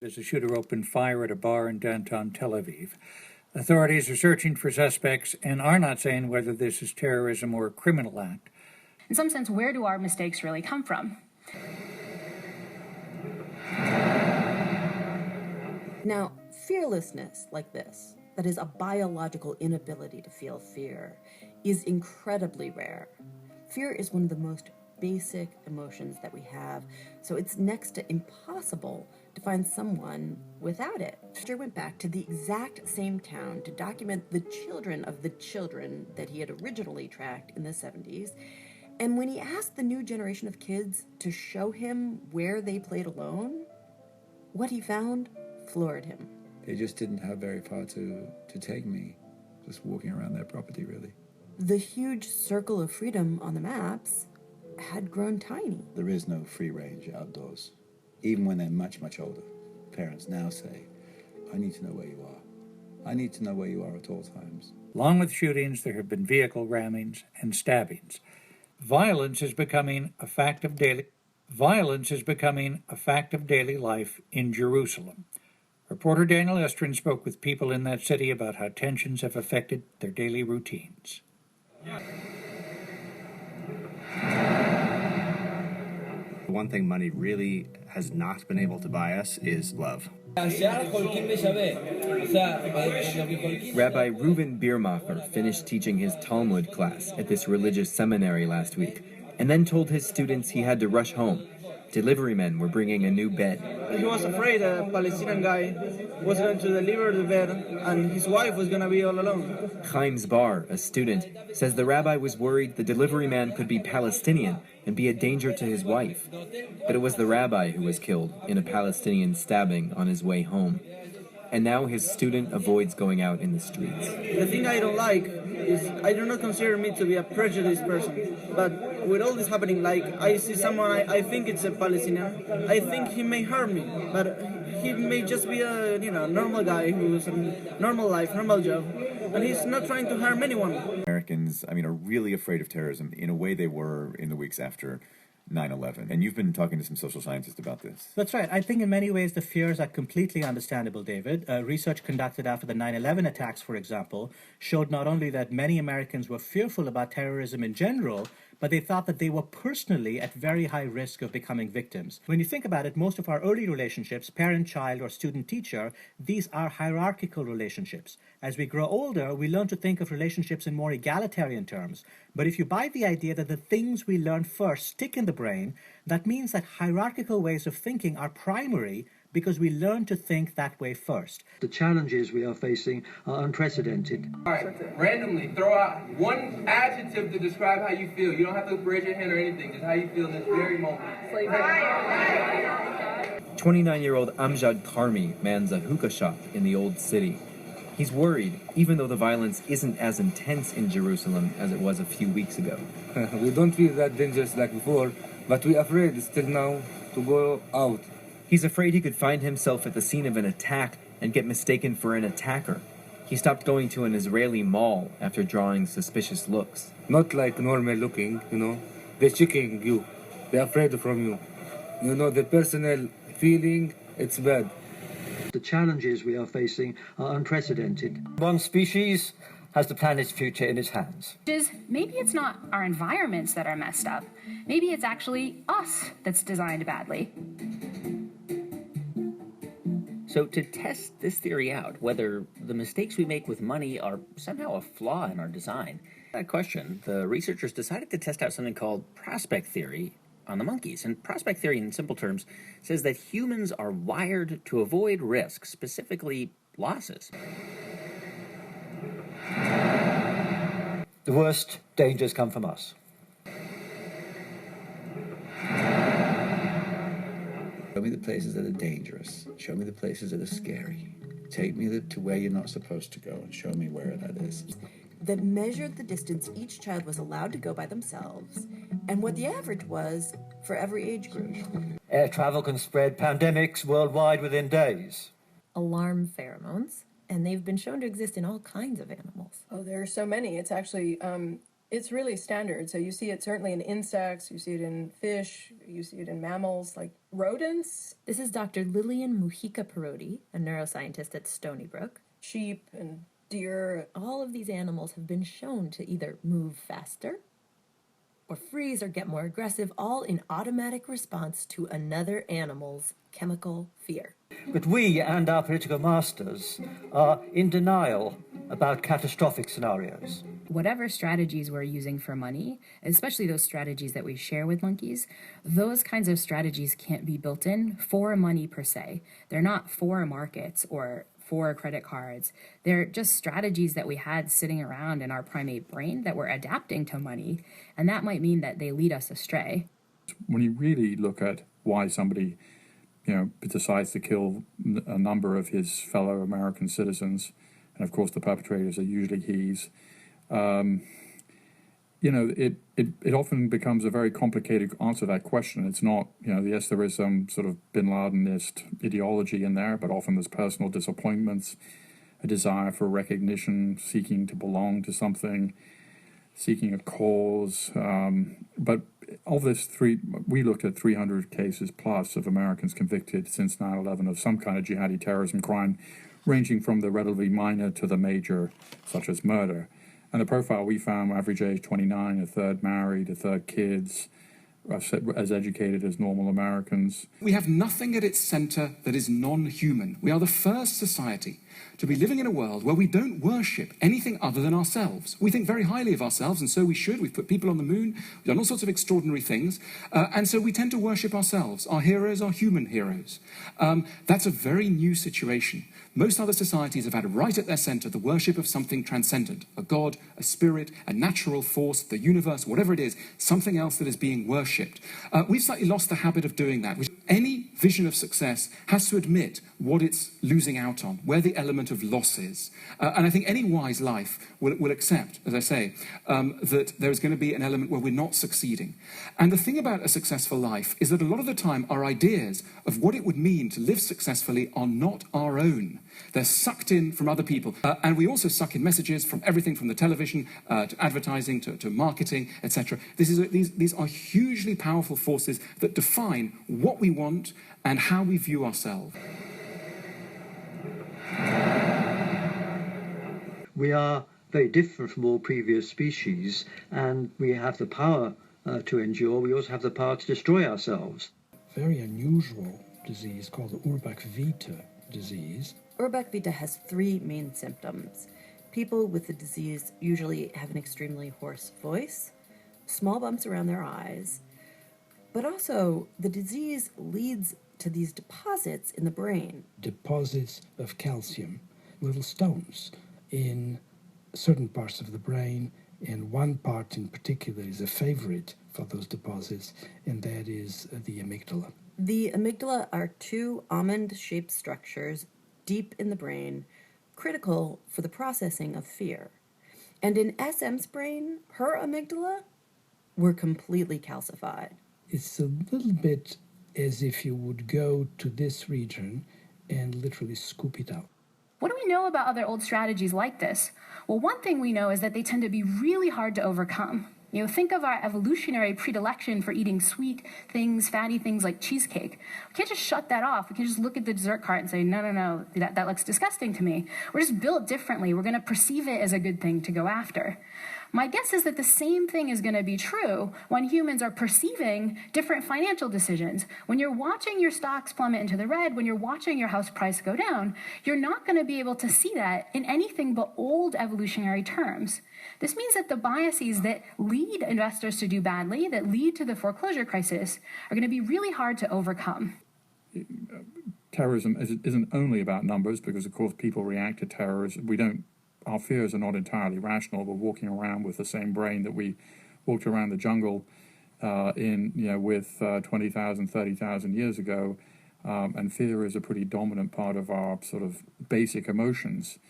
As a shooter opened fire at a bar in downtown Tel Aviv. Authorities are searching for suspects and are not saying whether this is terrorism or a criminal act. In some sense, where do our mistakes really come from? Now, fearlessness like this, that is a biological inability to feel fear, is incredibly rare. Fear is one of the most basic emotions that we have, so it's next to impossible to find someone without it. Esther went back to the exact same town to document the children of the children that he had originally tracked in the 70s. And when he asked the new generation of kids to show him where they played alone, what he found floored him. They just didn't have very far to take me, just walking around their property, really. The huge circle of freedom on the maps had grown tiny. There is no free range outdoors. Even when they're much, much older, parents now say, I need to know where you are. I need to know where you are at all times. Along with shootings, there have been vehicle rammings and stabbings. Violence is becoming a fact of daily life in Jerusalem. Reporter Daniel Estrin spoke with people in that city about how tensions have affected their daily routines. One thing money really has not been able to buy us is love. Rabbi Reuven Biermacher finished teaching his Talmud class at this religious seminary last week, and then told his students he had to rush home. Delivery men were bringing a new bed. He was afraid a Palestinian guy was going to deliver the bed and his wife was going to be all alone. Chaim Zbar, a student, says the rabbi was worried the delivery man could be Palestinian and be a danger to his wife. But it was the rabbi who was killed in a Palestinian stabbing on his way home. And now his student avoids going out in the streets. The thing I don't like is I do not consider me to be a prejudiced person. But with all this happening, like I see someone, I think it's a Palestinian. I think he may harm me, but he may just be a normal guy who's a normal life, normal job. And he's not trying to harm anyone. Americans, are really afraid of terrorism in a way they were in the weeks after 9/11. And you've been talking to some social scientists about this. That's right. I think in many ways the fears are completely understandable, David. Research conducted after the 9/11 attacks, for example, showed not only that many Americans were fearful about terrorism in general, but they thought that they were personally at very high risk of becoming victims. When you think about it, most of our early relationships, parent-child or student-teacher, these are hierarchical relationships. As we grow older, we learn to think of relationships in more egalitarian terms. But if you buy the idea that the things we learn first stick in the brain, that means that hierarchical ways of thinking are primary because we learn to think that way first. The challenges we are facing are unprecedented. All right, randomly throw out one adjective to describe how you feel. You don't have to raise your hand or anything, just how you feel in this very moment. 29-year-old Amjad Karmi mans a hookah shop in the Old City. He's worried, even though the violence isn't as intense in Jerusalem as it was a few weeks ago. We don't feel that dangerous like before, but we're afraid still now to go out. He's afraid he could find himself at the scene of an attack and get mistaken for an attacker. He stopped going to an Israeli mall after drawing suspicious looks. Not like normal looking, They're checking you. They're afraid from you. The personal feeling, it's bad. The challenges we are facing are unprecedented. One species has the planet's future in its hands. Maybe it's not our environments that are messed up. Maybe it's actually us that's designed badly. So to test this theory out, whether the mistakes we make with money are somehow a flaw in our design, that question, the researchers decided to test out something called prospect theory on the monkeys. And prospect theory, in simple terms, says that humans are wired to avoid risk, specifically losses. The worst dangers come from us. Show me the places that are dangerous. Show me the places that are scary. Take me to where you're not supposed to go and show me where that is. That measured the distance each child was allowed to go by themselves and what the average was for every age group. Air travel can spread pandemics worldwide within days. Alarm pheromones, and they've been shown to exist in all kinds of animals. Oh, there are so many. It's actually It's really standard. So you see it certainly in insects, you see it in fish, you see it in mammals like rodents. This is Dr. Lillian Mujica-Parodi, a neuroscientist at Stony Brook. Sheep and deer. All of these animals have been shown to either move faster or freeze or get more aggressive, all in automatic response to another animal's chemical fear. But we and our political masters are in denial about catastrophic scenarios. Whatever strategies we're using for money, especially those strategies that we share with monkeys, those kinds of strategies can't be built in for money per se. They're not for markets or for credit cards. They're just strategies that we had sitting around in our primate brain that we're adapting to money, and that might mean that they lead us astray. When you really look at why somebody, decides to kill a number of his fellow American citizens, and of course the perpetrators are usually he's, it often becomes a very complicated answer to that question. It's not, yes, there is some sort of bin Ladenist ideology in there, but often there's personal disappointments, a desire for recognition, seeking to belong to something, seeking a cause. But of this we looked at 300 cases plus of Americans convicted since 9/11 of some kind of jihadi terrorism crime, ranging from the relatively minor to the major, such as murder. And the profile we found, average age 29, a third married, a third kids, as educated as normal Americans. We have nothing at its center that is non-human. We are the first society to be living in a world where we don't worship anything other than ourselves. We think very highly of ourselves, and so we should. We've put people on the moon, we've done all sorts of extraordinary things, and so we tend to worship ourselves. Our heroes are human heroes. That's a very new situation. Most other societies have had right at their center the worship of something transcendent, a god, a spirit, a natural force, the universe, whatever it is, something else that is being worshipped. We've slightly lost the habit of doing that. Any vision of success has to admit what it's losing out on, where the element of loss is. And I think any wise life will accept, as I say, that there is going to be an element where we're not succeeding. And the thing about a successful life is that a lot of the time our ideas of what it would mean to live successfully are not our own. They're sucked in from other people. And we also suck in messages from everything from the television to advertising to marketing, etc. These are hugely powerful forces that define what we want and how we view ourselves. We are very different from all previous species, and we have the power to endure. We also have the power to destroy ourselves. Very unusual disease called the Urbach-Vita disease. Urbach-Vita has three main symptoms. People with the disease usually have an extremely hoarse voice, small bumps around their eyes, but also the disease leads to these deposits in the brain. Deposits of calcium, little stones in certain parts of the brain, and one part in particular is a favorite for those deposits, and that is the amygdala. The amygdala are two almond-shaped structures deep in the brain, critical for the processing of fear. And in SM's brain, her amygdala were completely calcified. It's a little bit as if you would go to this region and literally scoop it out. What do we know about other old strategies like this? Well, one thing we know is that they tend to be really hard to overcome. Think of our evolutionary predilection for eating sweet things, fatty things like cheesecake. We can't just shut that off. We can just look at the dessert cart and say, no, that looks disgusting to me. We're just built differently. We're going to perceive it as a good thing to go after. My guess is that the same thing is going to be true when humans are perceiving different financial decisions. When you're watching your stocks plummet into the red, when you're watching your house price go down, you're not going to be able to see that in anything but old evolutionary terms. This means that the biases that lead investors to do badly, that lead to the foreclosure crisis, are going to be really hard to overcome. Terrorism isn't only about numbers, because of course people react to terrorism. Our fears are not entirely rational. We're walking around with the same brain that we walked around the jungle with 20,000, 30,000 years ago, and fear is a pretty dominant part of our sort of basic emotions.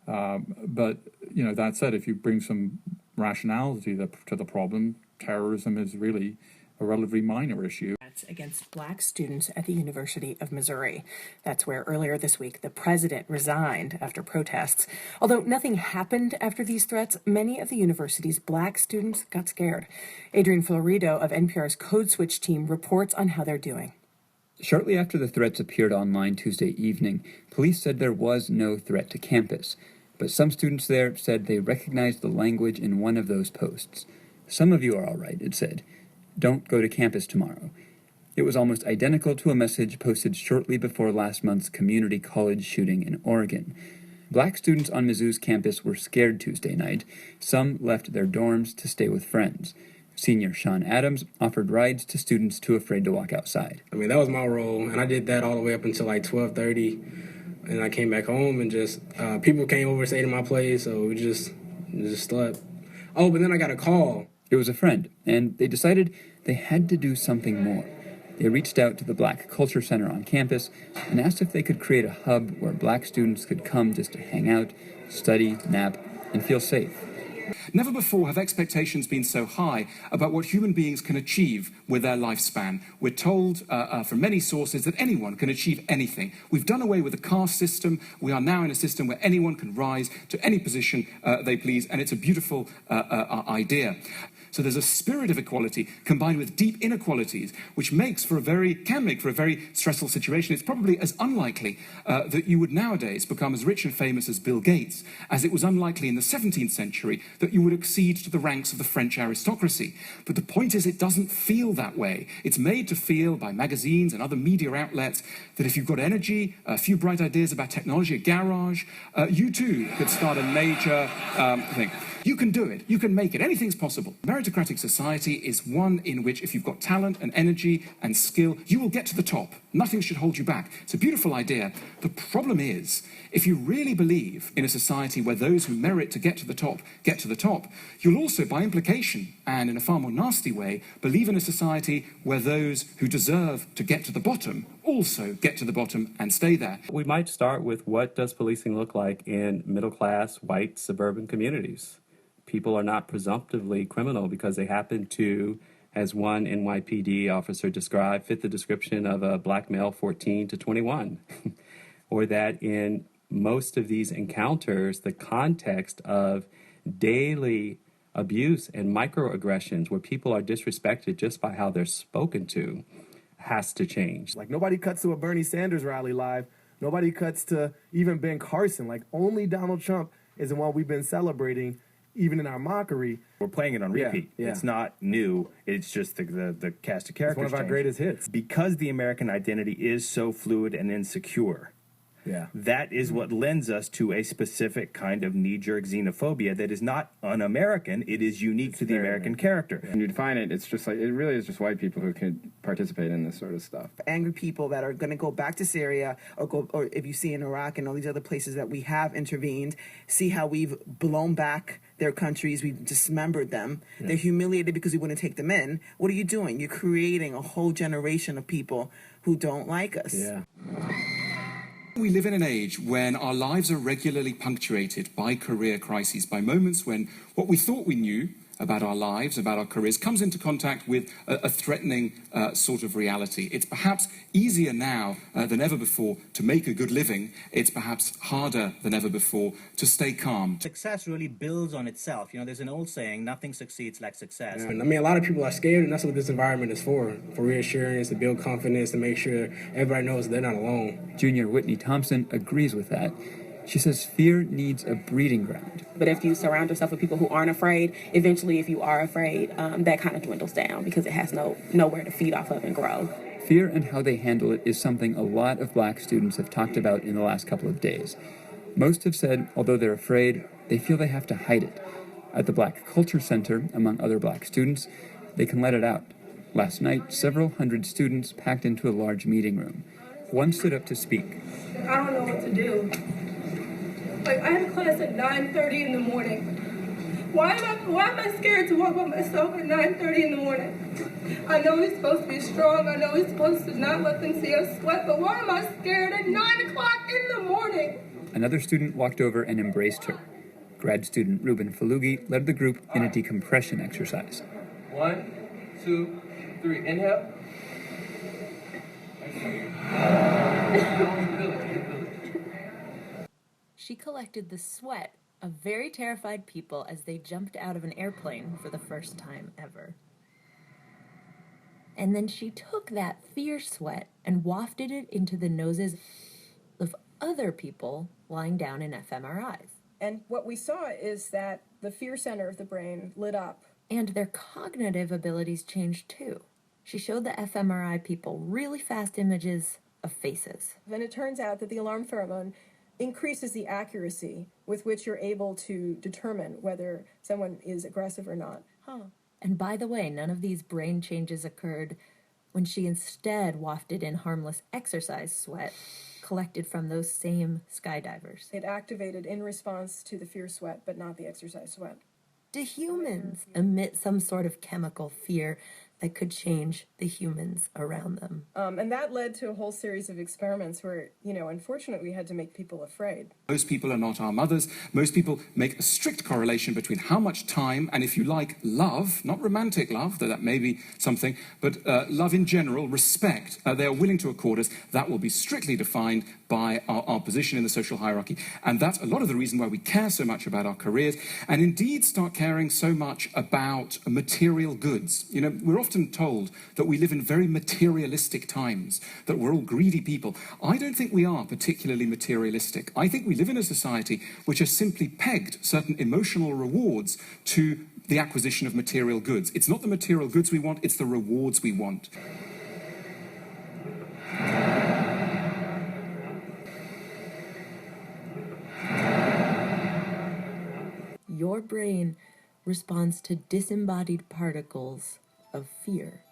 But that said, if you bring some rationality to the problem, terrorism is really a relatively minor issue. threats against black students at the University of Missouri. That's where earlier this week the president resigned after protests. Although nothing happened after these threats, many of the university's black students got scared. Adrian Florido of NPR's Code Switch team reports on how they're doing. Shortly after the threats appeared online Tuesday evening, police said there was no threat to campus. But some students there said they recognized the language in one of those posts. "Some of you are all right," it said. "Don't go to campus tomorrow." It was almost identical to a message posted shortly before last month's community college shooting in Oregon. Black students on Mizzou's campus were scared Tuesday night. Some left their dorms to stay with friends. Senior Sean Adams offered rides to students too afraid to walk outside. I mean, that was my role, and I did that all the way up until like 12:30. And I came back home and just, people came over and stayed in my place, so we just slept. Oh, but then I got a call. It was a friend, and they decided they had to do something more. They reached out to the Black Culture Center on campus and asked if they could create a hub where black students could come just to hang out, study, nap, and feel safe. Never before have expectations been so high about what human beings can achieve with their lifespan. We're told from many sources that anyone can achieve anything. We've done away with the caste system. We are now in a system where anyone can rise to any position they please, and it's a beautiful idea. So there's a spirit of equality combined with deep inequalities, which can make for a very stressful situation. It's probably as unlikely that you would nowadays become as rich and famous as Bill Gates, as it was unlikely in the 17th century that you would accede to the ranks of the French aristocracy. But the point is, it doesn't feel that way. It's made to feel by magazines and other media outlets that if you've got energy, a few bright ideas about technology, a garage, you too could start a major thing. You can do it. You can make it. Anything's possible. Meritocratic society is one in which if you've got talent and energy and skill, you will get to the top. Nothing should hold you back. It's a beautiful idea. The problem is, if you really believe in a society where those who merit to get to the top, you'll also, by implication, and in a far more nasty way, believe in a society where those who deserve to get to the bottom also get to the bottom and stay there. We might start with, what does policing look like in middle-class, white, suburban communities? People are not presumptively criminal because they happen to, as one NYPD officer described, fit the description of a black male 14 to 21. Or that in most of these encounters, the context of daily abuse and microaggressions where people are disrespected just by how they're spoken to has to change. Like, nobody cuts to a Bernie Sanders rally live. Nobody cuts to even Ben Carson. Like, only Donald Trump is the one we've been celebrating, even in our mockery. We're playing it on repeat. Yeah. It's not new. It's just the cast of characters. It's one of our greatest hits. Because the American identity is so fluid and insecure. Yeah. That is what lends us to a specific kind of knee-jerk xenophobia that is not un-American. It is unique to the American character. When you define it, it's just like, it really is just white people who can participate in this sort of stuff. Angry people that are going to go back to Syria or if you see in Iraq and all these other places that we have intervened, see how we've blown back their countries, we've dismembered them. Yeah. They're humiliated because we wouldn't take them in. What are you doing? You're creating a whole generation of people who don't like us. Yeah. We live in an age when our lives are regularly punctuated by career crises, by moments when what we thought we knew about our lives, about our careers, comes into contact with a threatening sort of reality. It's perhaps easier now than ever before to make a good living. It's perhaps harder than ever before to stay calm. Success really builds on itself. You know, there's an old saying, nothing succeeds like success. Yeah. I mean, a lot of people are scared, and that's what this environment is for reassurance, to build confidence, to make sure everybody knows they're not alone. Junior Whitney Thompson agrees with that. She says fear needs a breeding ground. But if you surround yourself with people who aren't afraid, eventually if you are afraid, that kind of dwindles down because it has nowhere to feed off of and grow. Fear and how they handle it is something a lot of black students have talked about in the last couple of days. Most have said, although they're afraid, they feel they have to hide it. At the Black Culture Center, among other black students, they can let it out. Last night, several hundred students packed into a large meeting room. One stood up to speak. I don't know what to do. Like, I have class at 9:30 in the morning. Why am I scared to walk by myself at 9:30 in the morning? I know we're supposed to be strong. I know we're supposed to not let them see us sweat, but why am I scared at 9 o'clock in the morning? Another student walked over and embraced her. Grad student Ruben Falugi led the group in a decompression exercise. 1, 2, 3. Inhale. She collected the sweat of very terrified people as they jumped out of an airplane for the first time ever. And then she took that fear sweat and wafted it into the noses of other people lying down in fMRIs. And what we saw is that the fear center of the brain lit up. And their cognitive abilities changed too. She showed the fMRI people really fast images of faces. And it turns out that the alarm pheromone increases the accuracy with which you're able to determine whether someone is aggressive or not. And by the way, none of these brain changes occurred when she instead wafted in harmless exercise sweat collected from those same skydivers. It activated in response to the fear sweat, but not the exercise sweat. Do humans emit some sort of chemical fear that could change the humans around them? And that led to a whole series of experiments where, unfortunately, we had to make people afraid. Most people are not our mothers. Most people make a strict correlation between how much time and, if you like, love, not romantic love, though that may be something, but love in general, respect, they are willing to accord us. That will be strictly defined by our position in the social hierarchy. And that's a lot of the reason why we care so much about our careers and indeed start caring so much about material goods. We're often told that we live in very materialistic times, that we're all greedy people. I don't think we are particularly materialistic. I think we live in a society which has simply pegged certain emotional rewards to the acquisition of material goods. It's not the material goods we want, it's the rewards we want. Your brain responds to disembodied particles of fear.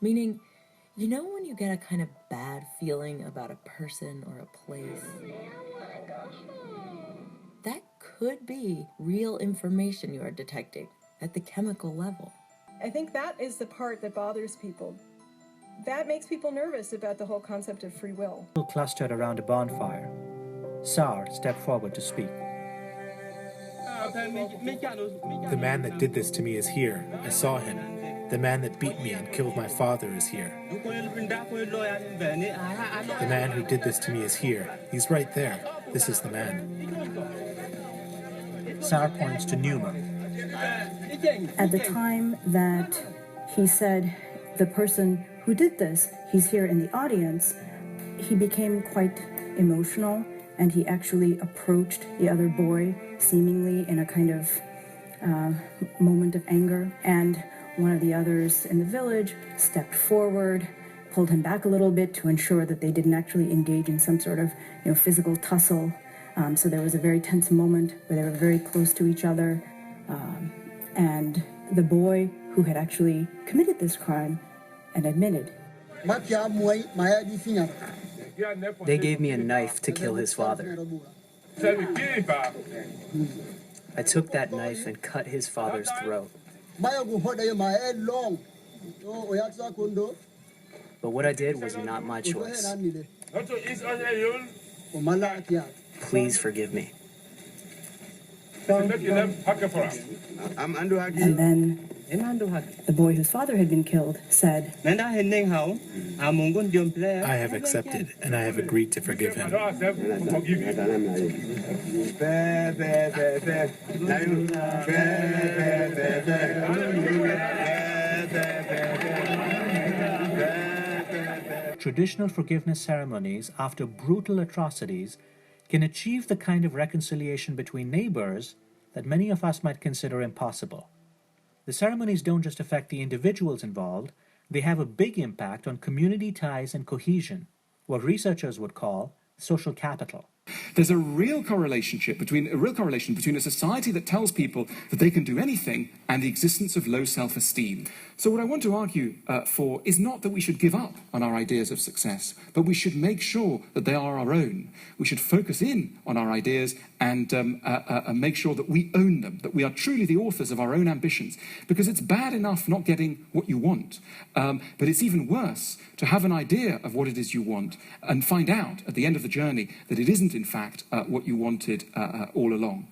Meaning, when you get a kind of bad feeling about a person or a place? That could be real information you are detecting at the chemical level. I think that is the part that bothers people. That makes people nervous about the whole concept of free will. People clustered around a bonfire. Sar stepped forward to speak. The man that did this to me is here. I saw him. The man that beat me and killed my father is here. The man who did this to me is here. He's right there. This is the man. Sar points to Numa. At the time that he said, the person who did this, he's here in the audience, he became quite emotional, and he actually approached the other boy, seemingly in a kind of moment of anger. And one of the others in the village stepped forward, pulled him back a little bit to ensure that they didn't actually engage in some sort of physical tussle. So there was a very tense moment where they were very close to each other. And the boy who had actually committed this crime and admitted. They gave me a knife to kill his father. I took that knife and cut his father's throat. But what I did was not my choice. Please forgive me. And then the boy whose father had been killed said, I have accepted and I have agreed to forgive him. Traditional forgiveness ceremonies after brutal atrocities can achieve the kind of reconciliation between neighbors that many of us might consider impossible. The ceremonies don't just affect the individuals involved, they have a big impact on community ties and cohesion, what researchers would call social capital. There's a real correlation between a society that tells people that they can do anything and the existence of low self-esteem. So what I want to argue for is not that we should give up on our ideas of success, but we should make sure that they are our own. We should focus in on our ideas and make sure that we own them, that we are truly the authors of our own ambitions. Because it's bad enough not getting what you want, but it's even worse to have an idea of what it is you want and find out at the end of the journey that it isn't in fact what you wanted all along.